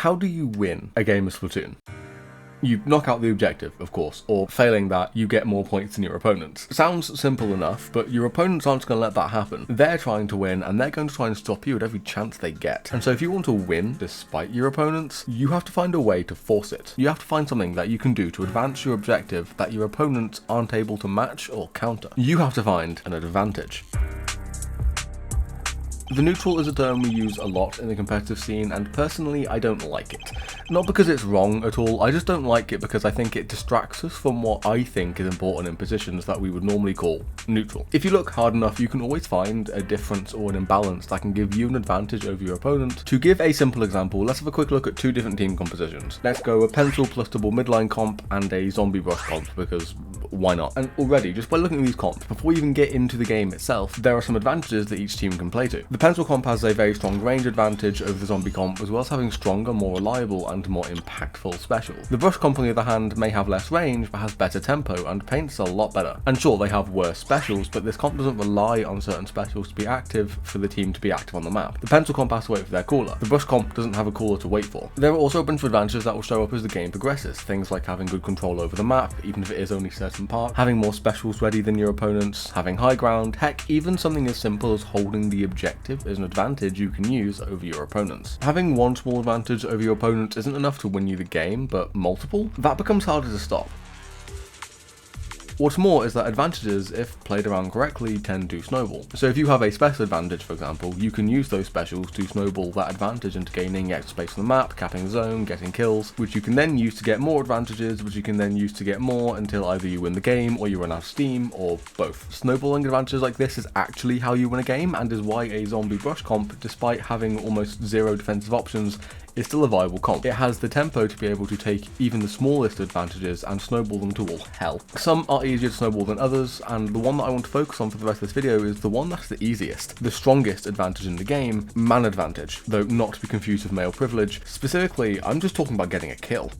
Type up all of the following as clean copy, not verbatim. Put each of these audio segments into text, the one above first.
How do you win a game of Splatoon? You knock out the objective, of course, or failing that, you get more points than your opponents. Sounds simple enough, but your opponents aren't going to let that happen. They're trying to win, and they're going to try and stop you at every chance they get. And so if you want to win despite your opponents, you have to find a way to force it. You have to find something that you can do to advance your objective that your opponents aren't able to match or counter. You have to find an advantage. The neutral is a term we use a lot in the competitive scene, and personally I don't like it. Not because it's wrong at all, I just don't like it because I think it distracts us from what I think is important in positions that we would normally call neutral. If you look hard enough, you can always find a difference or an imbalance that can give you an advantage over your opponent. To give a simple example, let's have a quick look at two different team compositions. Let's go a pencil plus double midline comp and a zombie brush comp, because why not? And already, just by looking at these comps, before we even get into the game itself, there are some advantages that each team can play to. The pencil comp has a very strong range advantage over the zombie comp, as well as having stronger, more reliable, and more impactful specials. The brush comp, on the other hand, may have less range, but has better tempo, and paints a lot better. And sure, they have worse specials, but this comp doesn't rely on certain specials to be active for the team to be active on the map. The pencil comp has to wait for their cooler. The brush comp doesn't have a cooler to wait for. There are also a bunch of advantages that will show up as the game progresses, things like having good control over the map, even if it is only certain parts, having more specials ready than your opponents, having high ground, heck, even something as simple as holding the objective is an advantage you can use over your opponents. Having one small advantage over your opponents isn't enough to win you the game, but multiple? That becomes harder to stop. What's more is that advantages, if played around correctly, tend to snowball. So if you have a special advantage, for example, you can use those specials to snowball that advantage into gaining extra space on the map, capping the zone, getting kills, which you can then use to get more advantages, which you can then use to get more until either you win the game or you run out of steam, or both. Snowballing advantages like this is actually how you win a game, and is why a zombie brush comp, despite having almost zero defensive options, is still a viable comp. It has the tempo to be able to take even the smallest advantages and snowball them to all hell. Some are easier to snowball than others, and the one that I want to focus on for the rest of this video is the one that's the easiest. The strongest advantage in the game, man advantage, though not to be confused with male privilege. Specifically, I'm just talking about getting a kill.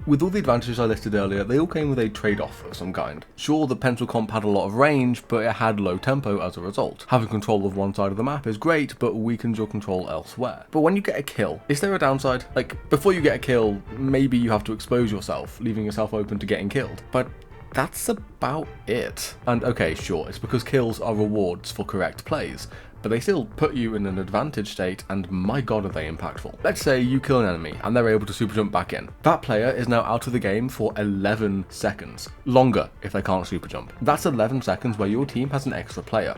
With all the advantages I listed earlier, they all came with a trade-off of some kind. Sure, the pencil comp had a lot of range, but it had low tempo as a result. Having control of one side of the map is great, but weakens your control elsewhere. But when you get a kill, is there a downside? Like, before you get a kill, maybe you have to expose yourself, leaving yourself open to getting killed. But that's about it. And okay, sure, it's because kills are rewards for correct plays, but they still put you in an advantage state, and my god are they impactful. Let's say you kill an enemy and they're able to super jump back in. That player is now out of the game for 11 seconds. Longer if they can't super jump. That's 11 seconds where your team has an extra player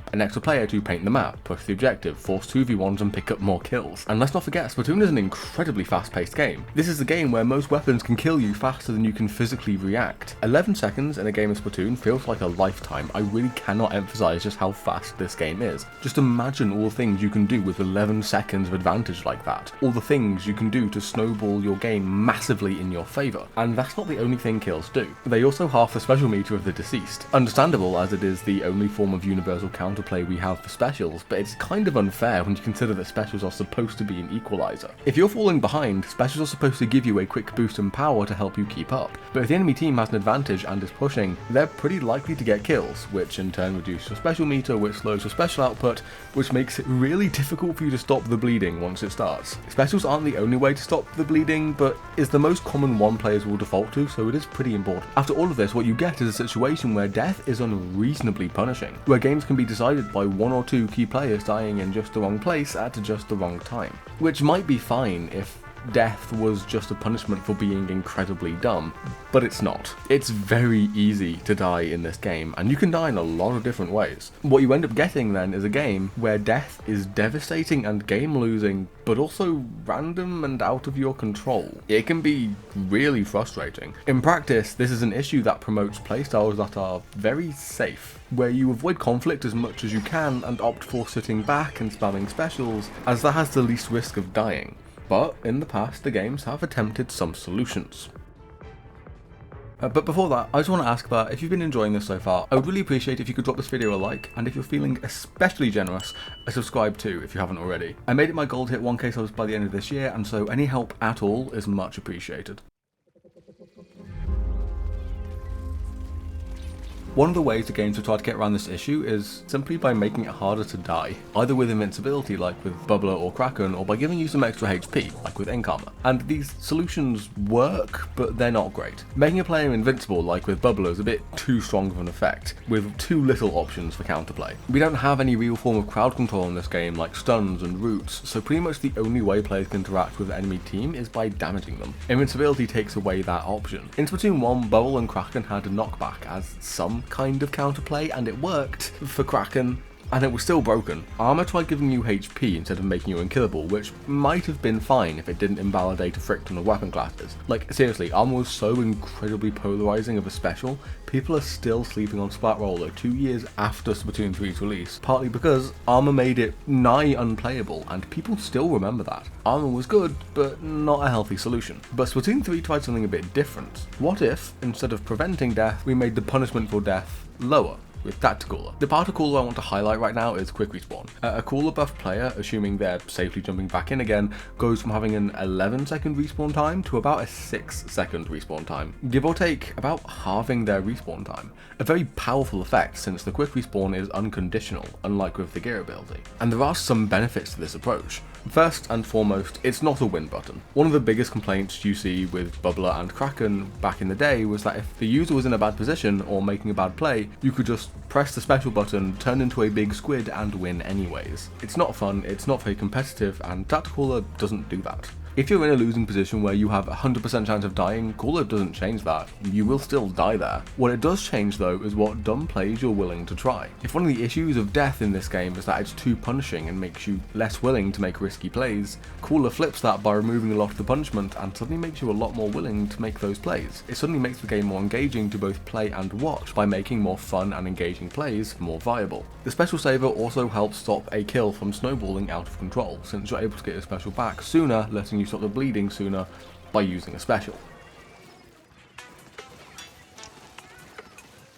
to paint the map, push the objective, force 2v1s and pick up more kills. And let's not forget, Splatoon is an incredibly fast-paced game. This is a game where most weapons can kill you faster than you can physically react. 11 seconds in a game of Splatoon feels like a lifetime. I really cannot emphasize just how fast this game is. Just imagine all the things you can do with 11 seconds of advantage like that. All the things you can do to snowball your game massively in your favour. And that's not the only thing kills do. They also half the special meter of the deceased. Understandable, as it is the only form of universal counterplay we have for specials, but it's kind of unfair when you consider that specials are supposed to be an equaliser. If you're falling behind, specials are supposed to give you a quick boost in power to help you keep up. But if the enemy team has an advantage and is pushing, they're pretty likely to get kills, which in turn reduce your special meter, which slows your special output, which makes it really difficult for you to stop the bleeding once it starts. Specials aren't the only way to stop the bleeding, but is the most common one players will default to, so it is pretty important. After all of this, what you get is a situation where death is unreasonably punishing, where games can be decided by one or two key players dying in just the wrong place at just the wrong time. Which might be fine if death was just a punishment for being incredibly dumb, but it's not. It's very easy to die in this game, and you can die in a lot of different ways. What you end up getting then is a game where death is devastating and game losing, but also random and out of your control. It can be really frustrating. In practice, this is an issue that promotes playstyles that are very safe, where you avoid conflict as much as you can and opt for sitting back and spamming specials, as that has the least risk of dying. But in the past, the games have attempted some solutions. But before that, I just want to ask that if you've been enjoying this so far, I would really appreciate if you could drop this video a like, and if you're feeling especially generous, a subscribe too if you haven't already. I made it my goal to hit 1k subs by the end of this year, and so any help at all is much appreciated. One of the ways the games have tried to get around this issue is simply by making it harder to die, either with invincibility like with Bubbler or Kraken, or by giving you some extra HP like with Ink Armor. And these solutions work, but they're not great. Making a player invincible like with Bubbler is a bit too strong of an effect, with too little options for counterplay. We don't have any real form of crowd control in this game like stuns and roots, so pretty much the only way players can interact with the enemy team is by damaging them. Invincibility takes away that option. In Splatoon 1, Bubble and Kraken had a knockback as some kind of counterplay, and it worked for Kraken, and it was still broken. Armor tried giving you HP instead of making you unkillable, which might have been fine if it didn't invalidate a frick ton of weapon classes. Like, seriously, Armor was so incredibly polarizing of a special, people are still sleeping on Splat Roller 2 years after Splatoon 3's release, partly because Armor made it nigh unplayable, and people still remember that. Armor was good, but not a healthy solution. But Splatoon 3 tried something a bit different. What if, instead of preventing death, we made the punishment for death lower? With Tacticooler. The part of Cooler I want to highlight right now is Quick Respawn. A Cooler buff player, assuming they're safely jumping back in again, goes from having an 11-second respawn time to about a 6-second respawn time, give or take about halving their respawn time. A very powerful effect since the Quick Respawn is unconditional, unlike with the gear ability. And there are some benefits to this approach. First and foremost, it's not a win button. One of the biggest complaints you see with Bubbler and Kraken back in the day was that if the user was in a bad position or making a bad play, you could just press the special button, turn into a big squid, and win anyways. It's not fun, it's not very competitive, and Tacticooler doesn't do that. If you're in a losing position where you have a 100% chance of dying, Cooler doesn't change that. You will still die there. What it does change though is what dumb plays you're willing to try. If one of the issues of death in this game is that it's too punishing and makes you less willing to make risky plays, Cooler flips that by removing a lot of the punishment and suddenly makes you a lot more willing to make those plays. It suddenly makes the game more engaging to both play and watch by making more fun and engaging plays more viable. The special saver also helps stop a kill from snowballing out of control, since you're able to get your special back sooner, letting you stop the bleeding sooner by using a special.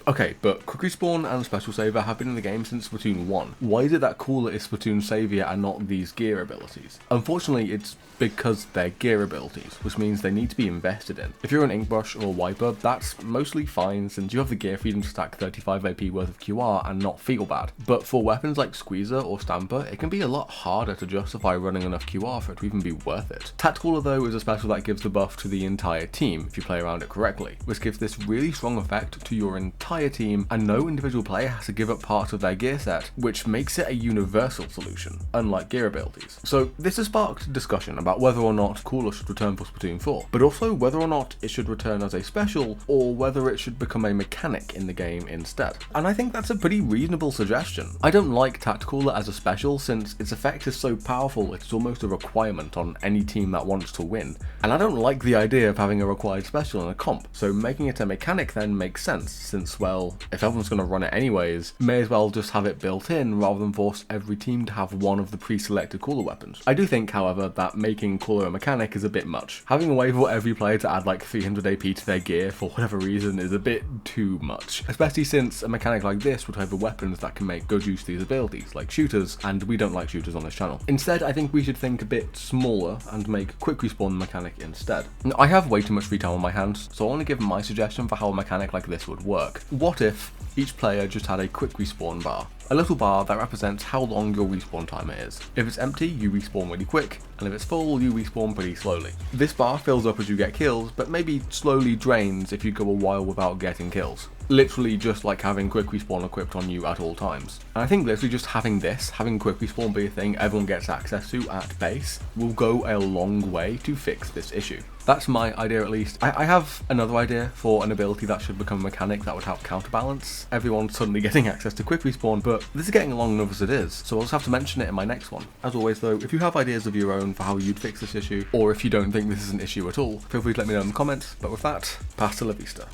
Okay, but Quick Respawn and Special Saver have been in the game since Splatoon 1. Why is it that Cooler is Splatoon's saviour and not these gear abilities? Unfortunately, it's because they're gear abilities, which means they need to be invested in. If you're an Ink Brush or a Wiper, that's mostly fine since you have the gear freedom to stack 35 AP worth of QR and not feel bad. But for weapons like Squeezer or Stamper, it can be a lot harder to justify running enough QR for it to even be worth it. Tacticooler though is a special that gives the buff to the entire team if you play around it correctly, which gives this really strong effect to your entire team, and no individual player has to give up parts of their gear set, which makes it a universal solution, unlike gear abilities. So this has sparked discussion about whether or not Cooler should return for Splatoon 4, but also whether or not it should return as a special, or whether it should become a mechanic in the game instead. And I think that's a pretty reasonable suggestion. I don't like Tacticooler as a special since its effect is so powerful it's almost a requirement on any team that wants to win, and I don't like the idea of having a required special in a comp, so making it a mechanic then makes sense since, well, if everyone's going to run it anyways, may as well just have it built in rather than force every team to have one of the pre-selected Cooler weapons. I do think, however, that making Cooler a mechanic is a bit much. Having a way for every player to add like 300 AP to their gear for whatever reason is a bit too much, especially since a mechanic like this would have the weapons that can make good use of these abilities, like shooters, and we don't like shooters on this channel. Instead, I think we should think a bit smaller and make Quick Respawn the mechanic instead. Now, I have way too much free time on my hands, so I want to give my suggestion for how a mechanic like this would work. What if each player just had a quick respawn bar? A little bar that represents how long your respawn timer is. If it's empty, you respawn really quick, and if it's full, you respawn pretty slowly. This bar fills up as you get kills, but maybe slowly drains if you go a while without getting kills. Literally just like having Quick Respawn equipped on you at all times. And I think literally just having Quick Respawn be a thing everyone gets access to at base, will go a long way to fix this issue. That's my idea at least. I have another idea for an ability that should become a mechanic that would help counterbalance everyone suddenly getting access to Quick Respawn, but this is getting long enough as it is, so I'll just have to mention it in my next one. As always though, if you have ideas of your own for how you'd fix this issue, or if you don't think this is an issue at all, feel free to let me know in the comments, but with that, pasta la vista.